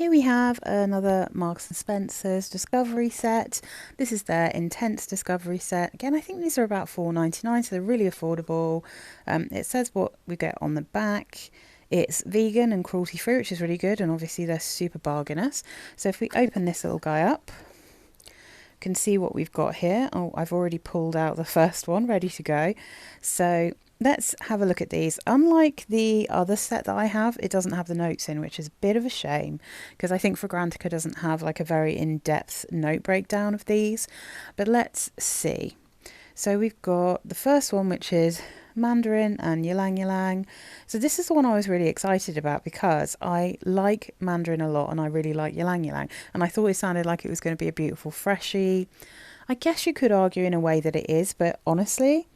Here we have another Marks and Spencer's Discovery set. This is their Intense Discovery set. Again, I think these are about £4.99, so they're really affordable. It says what we get on the back. It's vegan and cruelty free, which is really good, and obviously they're super bargainous. So if we open this little guy up, you can see what we've got here. Oh, I've already pulled out the first one, ready to go. So let's have a look at these. Unlike the other set that I have, it doesn't have the notes in, which is a bit of a shame, because I think Fragrantica doesn't have like a very in-depth note breakdown of these. But let's see. So we've got the first one, which is Mandarin and Ylang Ylang. So this is the one I was really excited about because I like Mandarin a lot and I really like Ylang Ylang. And I thought it sounded like it was going to be a beautiful freshie. I guess you could argue in a way that it is, but honestly,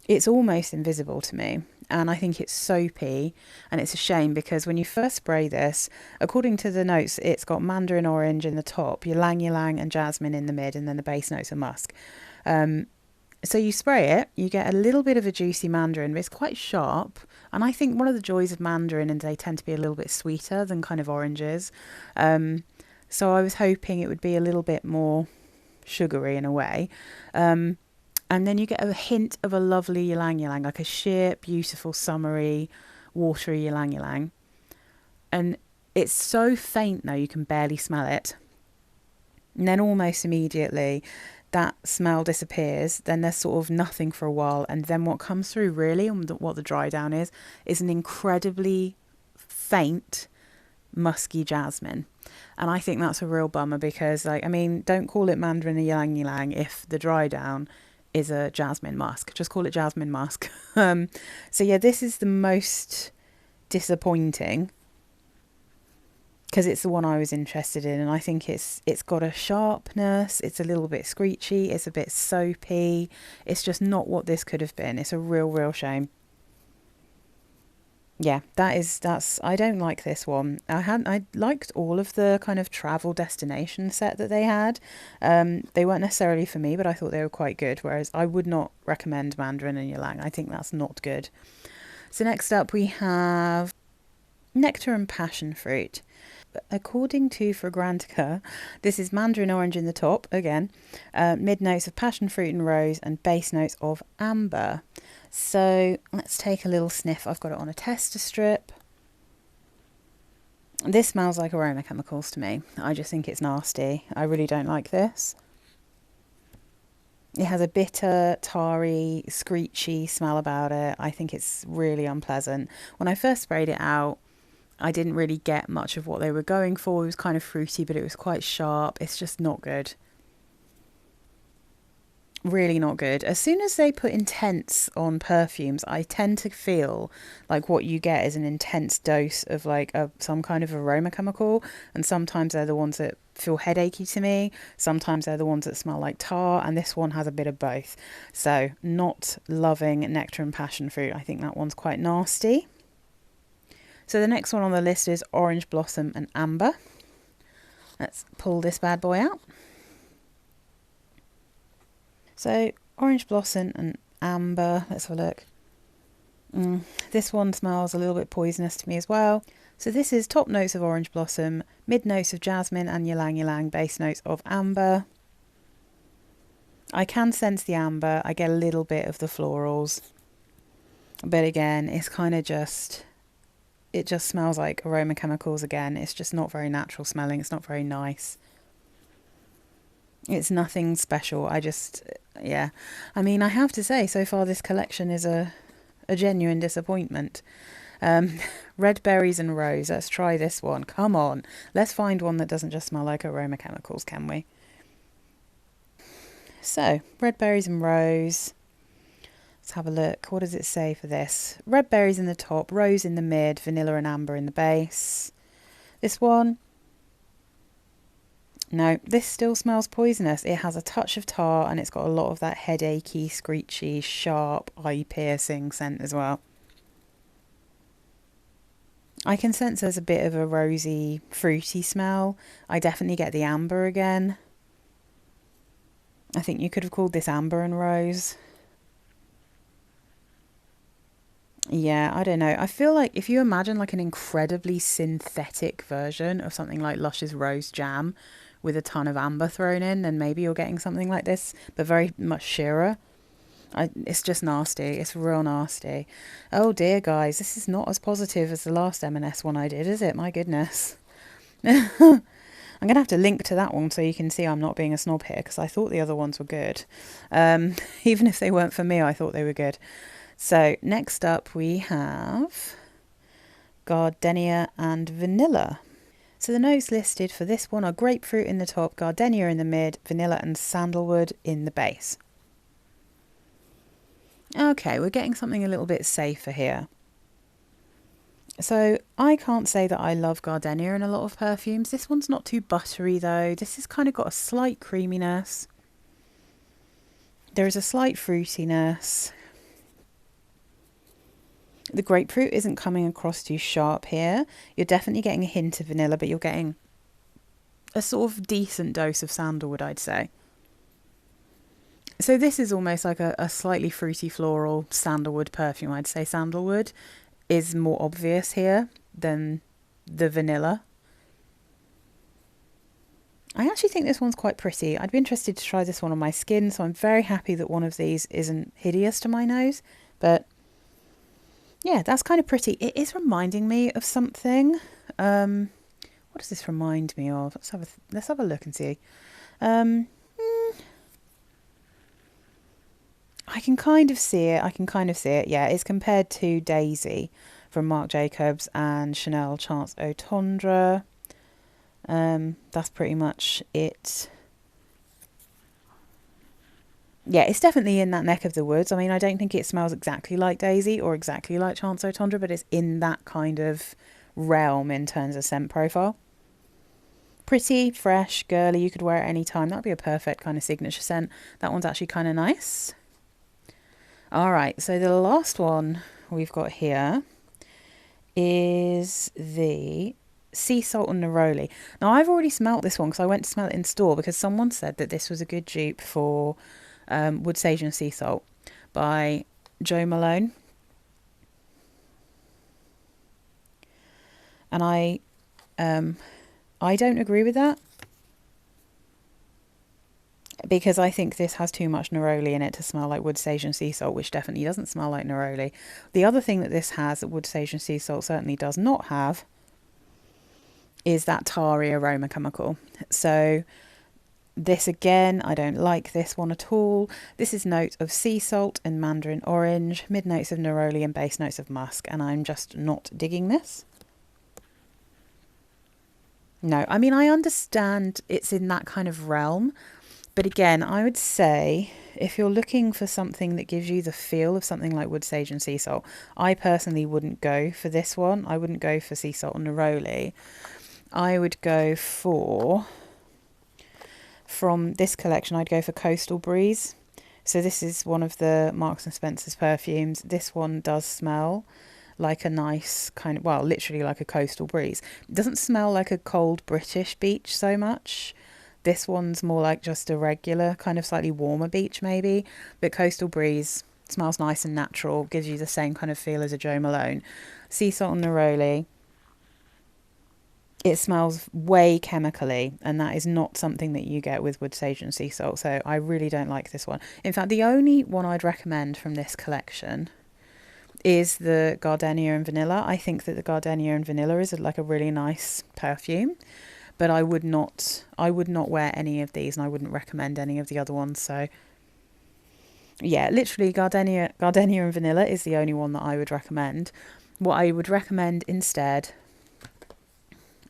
it's almost invisible to me, and I think it's soapy, and it's a shame because when you first spray this, according to the notes, it's got mandarin orange in the top, ylang ylang and jasmine in the mid, and then the base notes are musk. So you spray it, you get a little bit of a juicy mandarin, but it's quite sharp, and I think one of the joys of mandarin is they tend to be a little bit sweeter than kind of oranges. So I was hoping it would be a little bit more sugary in a way. And then you get a hint of a lovely ylang ylang, like a sheer, beautiful, summery, watery ylang ylang. And it's so faint though, you can barely smell it. And then almost immediately, that smell disappears. Then there's sort of nothing for a while. And then what comes through really, and what the dry down is an incredibly faint, musky jasmine. And I think that's a real bummer because, like, I mean, don't call it mandarin or ylang ylang if the dry down is a jasmine musk. Just call it jasmine musk. So yeah, this is the most disappointing because it's the one I was interested in, and I think it's got a sharpness, it's a little bit screechy, it's a bit soapy. It's just not what this could have been. It's a real shame. Yeah, that's I don't like this one. I liked all of the kind of travel destination set that they had. They weren't necessarily for me, but I thought they were quite good, whereas I would not recommend Mandarin and Ylang. I think that's not good. So next up we have Nectar and Passion Fruit. According to Fragrantica, this is mandarin orange in the top, again, mid notes of passion fruit and rose, and base notes of amber. So let's take a little sniff. I've got it on a tester strip. This smells like aroma chemicals to me. I just think it's nasty. I really don't like this. It has a bitter, tarry, screechy smell about it. I think it's really unpleasant. When I first sprayed it out, I didn't really get much of what they were going for. It was kind of fruity, but it was quite sharp. It's just not good. Really not good. As soon as they put intense on perfumes, I tend to feel like what you get is an intense dose of like some kind of aroma chemical, and sometimes they're the ones that feel headachy to me, sometimes they're the ones that smell like tar, and this one has a bit of both. So not loving Nectar and Passion Fruit. I think that one's quite nasty. So the next one on the list is Orange Blossom and Amber. Let's pull this bad boy out. So Orange Blossom and Amber, let's have a look. This one smells a little bit poisonous to me as well. So this is top notes of Orange Blossom, mid notes of Jasmine and Ylang Ylang, base notes of Amber. I can sense the amber, I get a little bit of the florals. But again, it's kind of just... It just smells like aroma chemicals again. It's just not very natural smelling. It's not very nice. It's nothing special. Yeah. I mean, I have to say, so far this collection is a genuine disappointment. Red berries and rose. Let's try this one. Come on. Let's find one that doesn't just smell like aroma chemicals, can we? So, red berries and rose. Let's have a look. What does it say for this? Red berries in the top, rose in the mid, vanilla and amber in the base. This one. No, this still smells poisonous. It has a touch of tar and it's got a lot of that headachy, screechy, sharp, eye-piercing scent as well. I can sense there's a bit of a rosy, fruity smell. I definitely get the amber again. I think you could have called this amber and rose. Yeah, I don't know. I feel like if you imagine like an incredibly synthetic version of something like Lush's Rose Jam with a ton of amber thrown in, then maybe you're getting something like this, but very much sheerer. It's just nasty. It's real nasty. Oh dear, guys, this is not as positive as the last M&S one I did, is it? My goodness. I'm going to have to link to that one so you can see I'm not being a snob here, because I thought the other ones were good. Even if they weren't for me, I thought they were good. So next up we have Gardenia and Vanilla. So the notes listed for this one are grapefruit in the top, gardenia in the mid, vanilla and sandalwood in the base. Okay, we're getting something a little bit safer here. So I can't say that I love gardenia in a lot of perfumes. This one's not too buttery though. This has kind of got a slight creaminess. There is a slight fruitiness. The grapefruit isn't coming across too sharp here. You're definitely getting a hint of vanilla, but you're getting a sort of decent dose of sandalwood, I'd say. So this is almost like a slightly fruity floral sandalwood perfume. I'd say sandalwood is more obvious here than the vanilla. I actually think this one's quite pretty. I'd be interested to try this one on my skin, so I'm very happy that one of these isn't hideous to my nose. But yeah, that's kind of pretty. It is reminding me of something. What does this remind me of? Let's have a look and see. I can kind of see it. Yeah, it's compared to Daisy from Marc Jacobs and Chanel Chance Au Tendre. That's pretty much it. Yeah, it's definitely in that neck of the woods. I mean, I don't think it smells exactly like Daisy or exactly like Chance Au Tendre, but it's in that kind of realm in terms of scent profile. Pretty, fresh, girly, you could wear it any time. That would be a perfect kind of signature scent. That one's actually kind of nice. All right, so the last one we've got here is the Sea Salt and Neroli. Now, I've already smelt this one because I went to smell it in store because someone said that this was a good dupe for Wood Sage and Sea Salt by Jo Malone. And I don't agree with that, because I think this has too much neroli in it to smell like Wood Sage and Sea Salt, which definitely doesn't smell like neroli. The other thing that this has that Wood Sage and Sea Salt certainly does not have is that tarry aroma chemical. So this again, I don't like this one at all. This is notes of sea salt and mandarin orange, mid notes of neroli and base notes of musk, and I'm just not digging this. No, I mean, I understand it's in that kind of realm. But again, I would say if you're looking for something that gives you the feel of something like Wood Sage and Sea Salt, I personally wouldn't go for this one. I wouldn't go for Sea Salt and Neroli. I would go for, from this collection, I'd go for Coastal Breeze. So this is one of the Marks and Spencer's perfumes. This one does smell like a nice kind of, well, literally like a coastal breeze. It doesn't smell like a cold British beach so much. This one's more like just a regular, kind of slightly warmer beach maybe. But Coastal Breeze smells nice and natural, gives you the same kind of feel as a Jo Malone. Sea Salt and Neroli, it smells way chemically, and that is not something that you get with Wood Sage and Sea Salt. So I really don't like this one. In fact, the only one I'd recommend from this collection is the Gardenia and Vanilla. I think that the Gardenia and Vanilla is like a really nice perfume. But I would not wear any of these, and I wouldn't recommend any of the other ones. So yeah, literally Gardenia and Vanilla is the only one that I would recommend. What I would recommend instead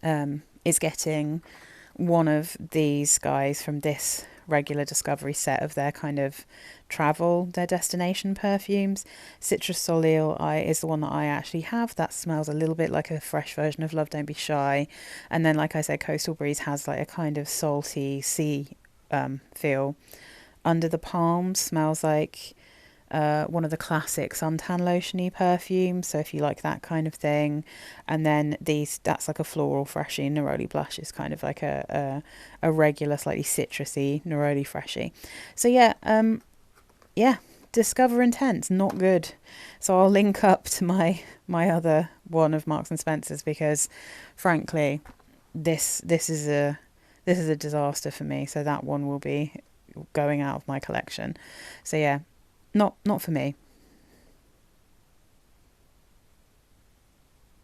is getting one of these guys from this regular discovery set of their kind of their destination perfumes. Citrus Soleil is the one that I actually have. That smells a little bit like a fresh version of Love Don't Be Shy. And then, like I said, Coastal Breeze has like a kind of salty sea feel. Under the Palms smells like one of the classic suntan lotion-y perfumes, so if you like that kind of thing. And then that's like a floral freshy. Neroli Blush is kind of like a regular slightly citrusy neroli freshy. So yeah, Discover Intense, not good. So I'll link up to my other one of Marks and Spencer's, because frankly, this is a disaster for me. So that one will be going out of my collection. So yeah, not for me.